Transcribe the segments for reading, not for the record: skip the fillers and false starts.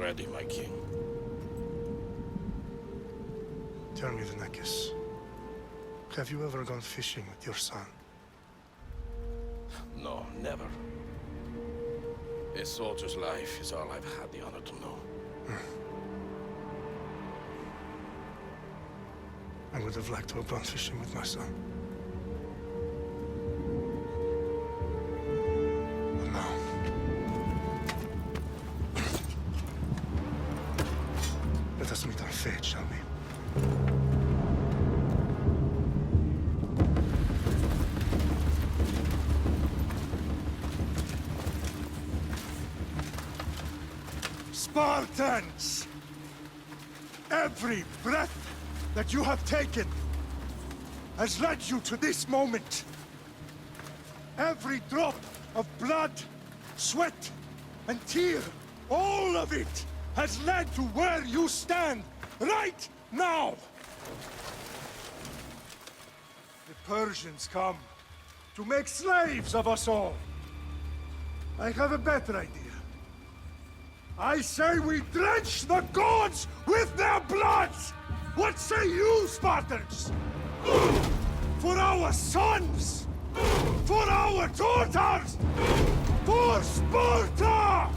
ready, my king. Tell me, Venekis, have you ever gone fishing with your son? No, never. A soldier's life is all I've had the honor to know. I would have liked to have gone fishing with my son. But no. Let us meet on fate, shall we? Spartans! Every breath that you have taken has led you to this moment. Every drop of blood, sweat, and tear, all of it has led to where you stand right now. The Persians come to make slaves of us all. I have a better idea. I say we drench the gods with their bloods! What say you, Spartans? For our sons! For our daughters! For Sparta!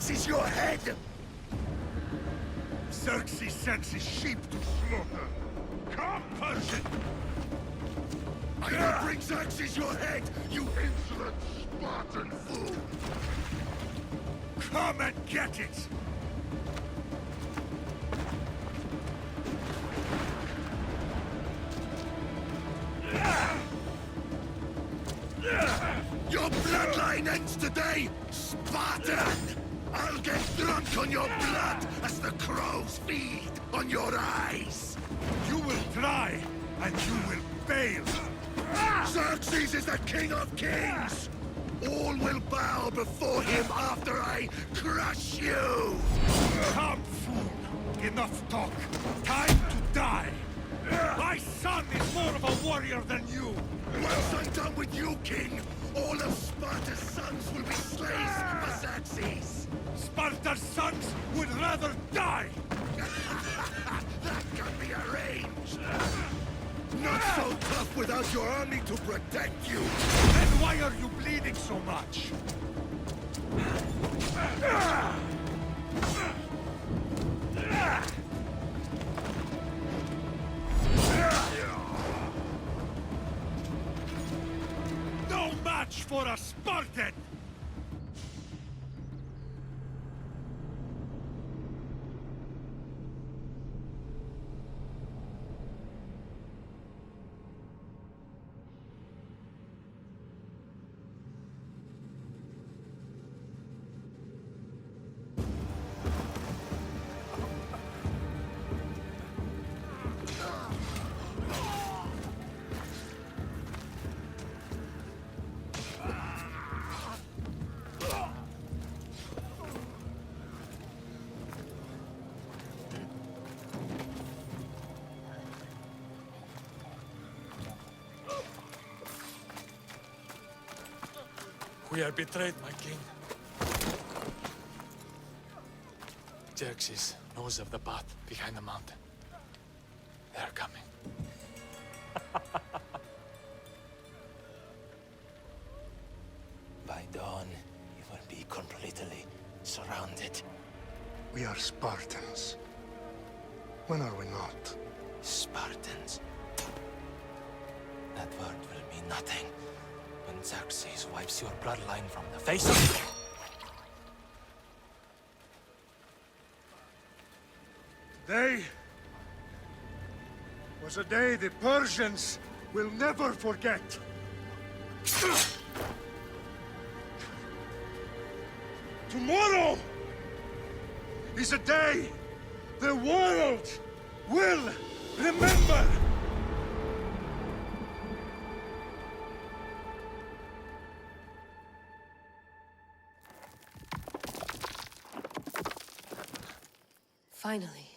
Xerxes your head! Xerxes sends his sheep to slaughter. Come, Persian! I will bring Xerxes your head, you insolent Spartan fool! Come and get it! Your bloodline ends today, Spartan! I'll get drunk on your blood as the crows feed on your eyes! You will try, and you will fail! Xerxes is the king of kings! All will bow before him after I crush you! Come, fool! Enough talk! Time to die! My son is more of a warrior than you! Once I'm done with you, king, all of Sparta's sons will be slaves for Xerxes! Sparta's sons would rather die! That can be arranged! Not so tough without your army to protect you! Then why are you bleeding so much? No match for a Spartan! We are betrayed, my king. Xerxes knows of the path behind the mountain. They are coming. By dawn, you will be completely surrounded. We are Spartans. When are we not? Spartans. That word will mean nothing when Xerxes wipes your bloodline from the face of... Today was a day the Persians will never forget. Tomorrow is a day the world will remember. Finally.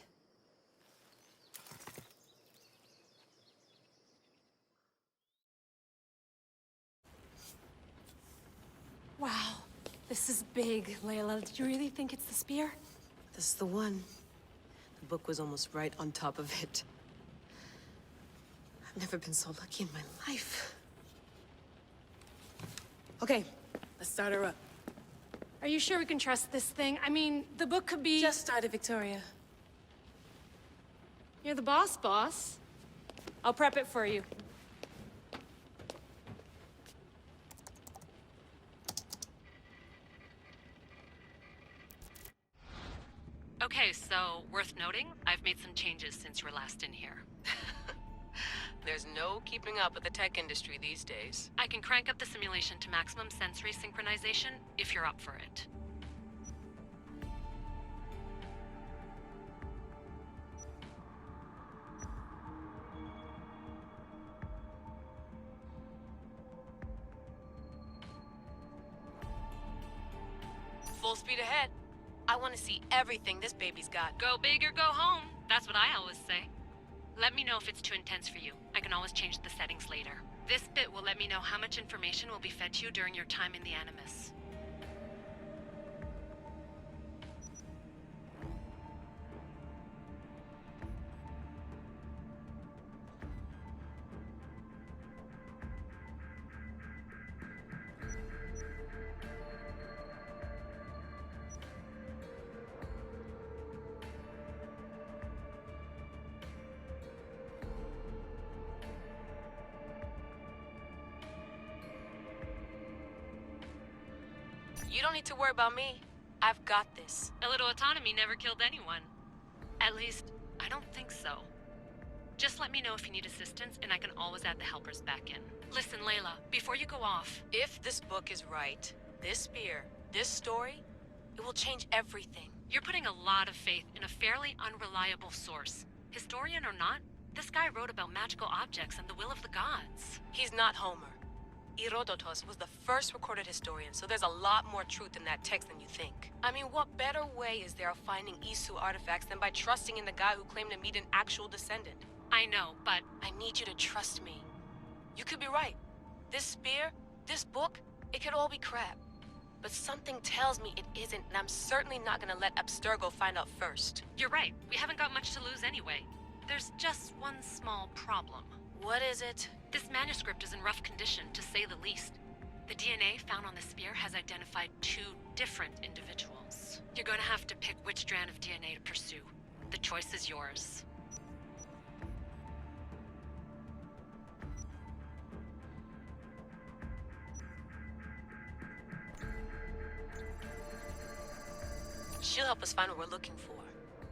Wow, this is big, Layla. Did you really think it's the spear? This is the one. The book was almost right on top of it. I've never been so lucky in my life. Okay, let's start her up. Are you sure we can trust this thing? I mean, the book could be... Just started, Victoria. You're the boss. I'll prep it for you. Okay, so worth noting, I've made some changes since you were last in here. There's no keeping up with the tech industry these days. I can crank up the simulation to maximum sensory synchronization if you're up for it. Full speed ahead. I want to see everything this baby's got. Go big or go home. That's what I always say. Let me know if it's too intense for you. I can always change the settings later. This bit will let me know how much information will be fed to you during your time in the Animus. You don't need to worry about me. I've got this. A little autonomy never killed anyone. At least, I don't think so. Just let me know if you need assistance, and I can always add the helpers back in. Listen, Layla, before you go off... If this book is right, this spear, this story, it will change everything. You're putting a lot of faith in a fairly unreliable source. Historian or not, this guy wrote about magical objects and the will of the gods. He's not Homer. Herodotus was the first recorded historian, so there's a lot more truth in that text than you think. I mean, what better way is there of finding Isu artifacts than by trusting in the guy who claimed to meet an actual descendant? I know, but... I need you to trust me. You could be right. This spear, this book, it could all be crap. But something tells me it isn't, and I'm certainly not gonna let Abstergo find out first. You're right. We haven't got much to lose anyway. There's just one small problem. What is it? This manuscript is in rough condition, to say the least. The DNA found on the spear has identified 2 different individuals. You're gonna have to pick which strand of DNA to pursue. The choice is yours. She'll help us find what we're looking for.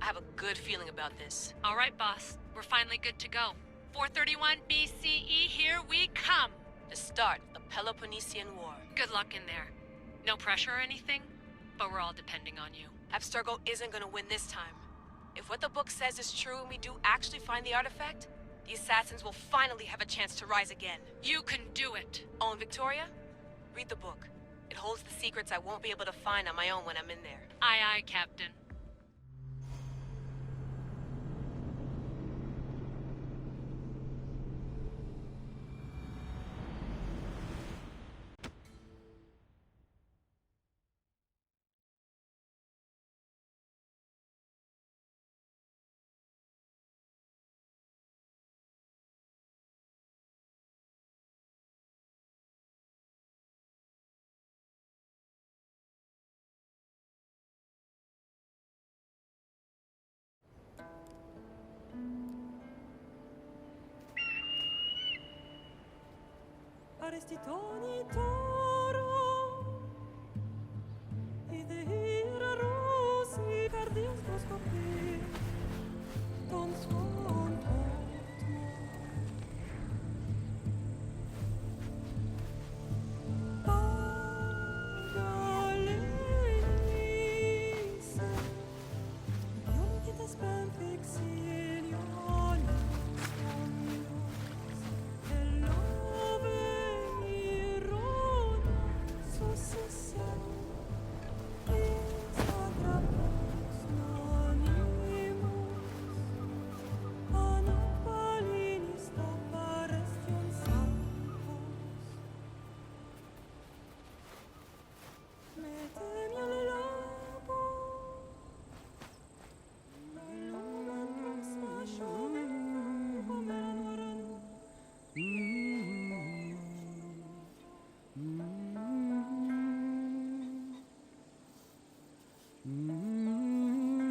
I have a good feeling about this. All right, boss. We're finally good to go. 431 BCE, here we come! The start of the Peloponnesian War. Good luck in there. No pressure or anything, but we're all depending on you. Abstergo isn't gonna win this time. If what the book says is true and we do actually find the artifact, the assassins will finally have a chance to rise again. You can do it! Oh, and Victoria? Read the book. It holds the secrets I won't be able to find on my own when I'm in there. Aye, aye, Captain. Arestitoni toro Idehira rosi Cardias scopri Ton suon Pagalese Io che te spenfixin Io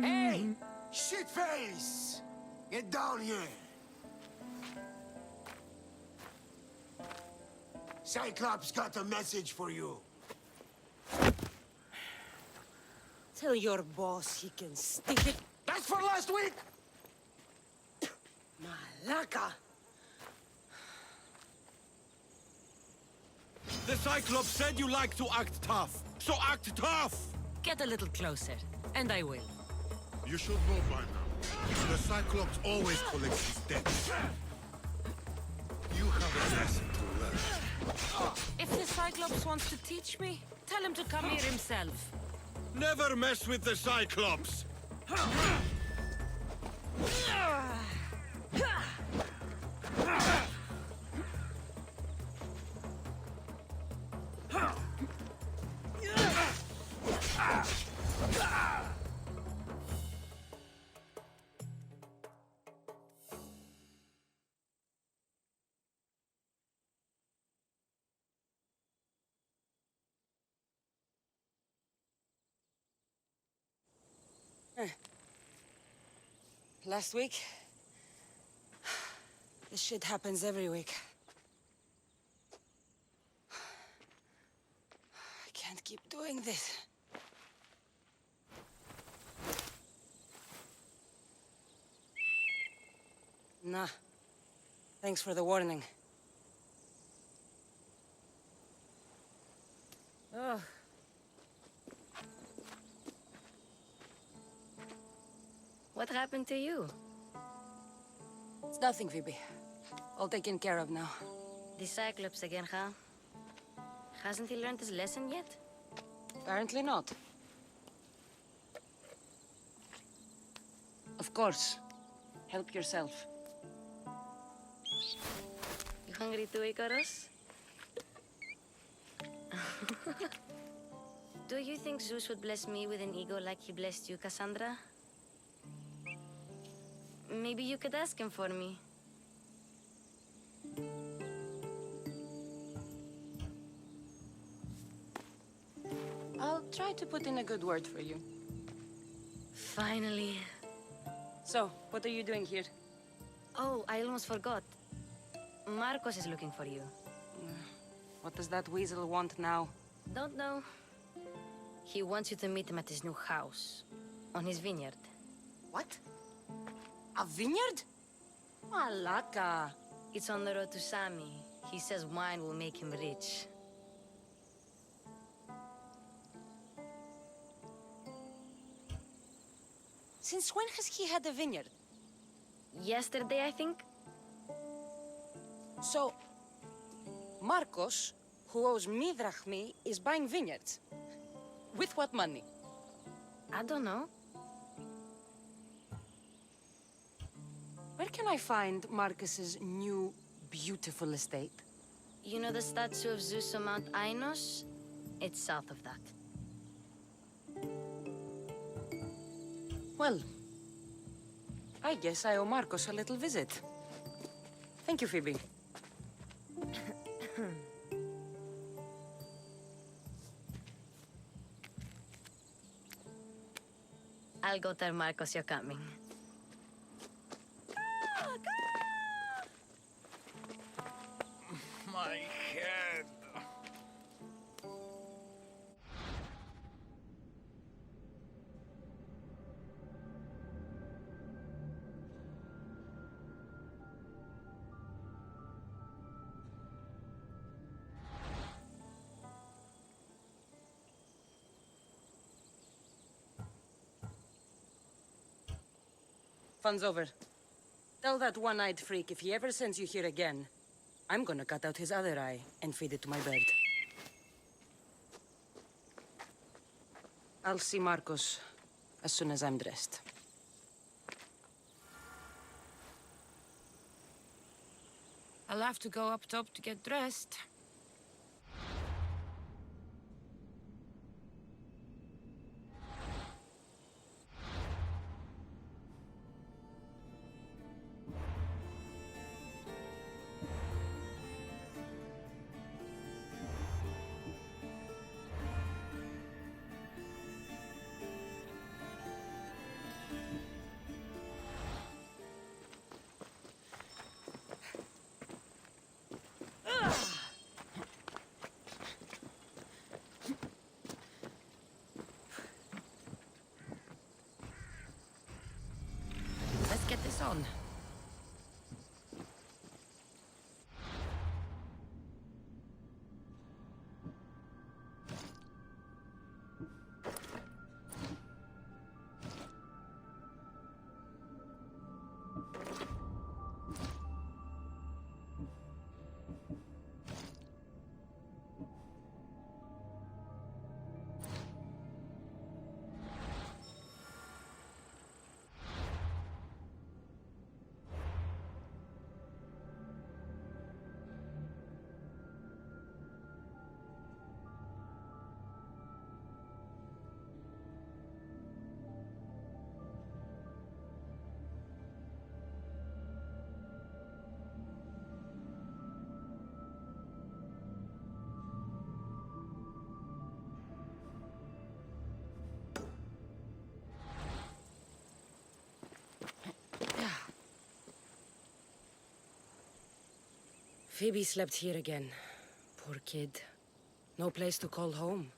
Hey! Shitface! Get down here! Cyclops got a message for you. Tell your boss he can stick it. That's for last week! Malaka! The Cyclops said you like to act tough, so act tough! Get a little closer, and I will. You should know by now. The Cyclops always collects his debts. You have a lesson to learn. If the Cyclops wants to teach me, tell him to come here himself. Never mess with the Cyclops! Last week? This shit happens every week. I can't keep doing this. Nah. Thanks for the warning. Oh. What happened to you? It's nothing, Phoebe. All taken care of now. The Cyclops again, huh? Hasn't he learned his lesson yet? Apparently not. Of course. Help yourself. You hungry too, Icarus? Do you think Zeus would bless me with an ego like he blessed you, Cassandra? Maybe you could ask him for me. I'll try to put in a good word for you. Finally. So, what are you doing here? Oh, I almost forgot. Marcos is looking for you. What does that weasel want now? Don't know. He wants you to meet him at his new house. On his vineyard. What? A vineyard? Malaka. It's on the road to Sami. He says wine will make him rich. Since when has he had a vineyard? Yesterday, I think? So, Marcos, who owes me drachmi, is buying vineyards. With what money? I don't know. Where can I find Marcus's new, beautiful estate? You know the statue of Zeus on Mount Ainos? It's south of that. Well, I guess I owe Marcos a little visit. Thank you, Phoebe. I'll go tell Marcos you're coming. My head. Fun's over. Tell that one-eyed freak if he ever sends you here again, I'm gonna cut out his other eye and feed it to my bird. I'll see Marcos as soon as I'm dressed. I'll have to go up top to get dressed. Let's get this on. Phoebe slept here again. Poor kid. No place to call home.